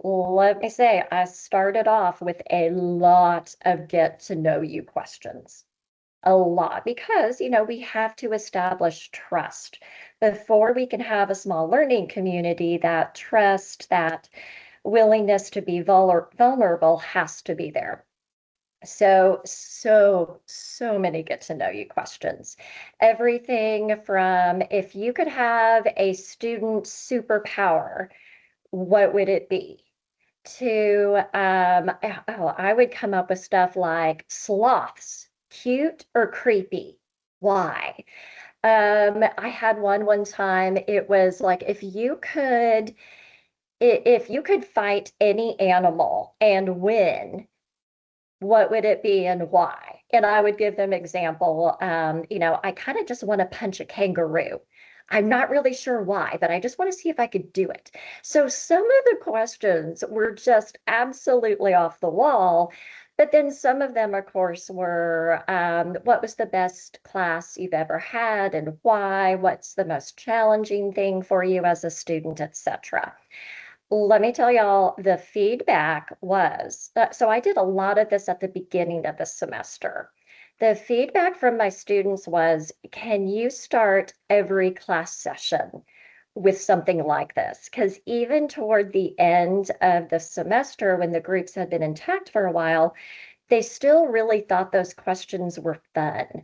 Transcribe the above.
Let me say, I started off with a lot of get to know you questions. A lot, because, we have to establish trust before we can have a small learning community. That trust, that willingness to be vulnerable has to be there. So many get to know you questions. Everything from, if you could have a student superpower, what would it be? To, I would come up with stuff like sloths, cute or creepy? Why? I had one time, it was like, if you could fight any animal and win, what would it be and why? And I would give them example. I kind of just want to punch a kangaroo. I'm not really sure why, but I just want to see if I could do it. So some of the questions were just absolutely off the wall. But then some of them, of course, were, what was the best class you've ever had and why? What's the most challenging thing for you as a student, etc. Let me tell y'all, the feedback was, so I did a lot of this at the beginning of the semester. The feedback from my students was, can you start every class session with something like this? Because even toward the end of the semester, when the groups had been intact for a while, they still really thought those questions were fun.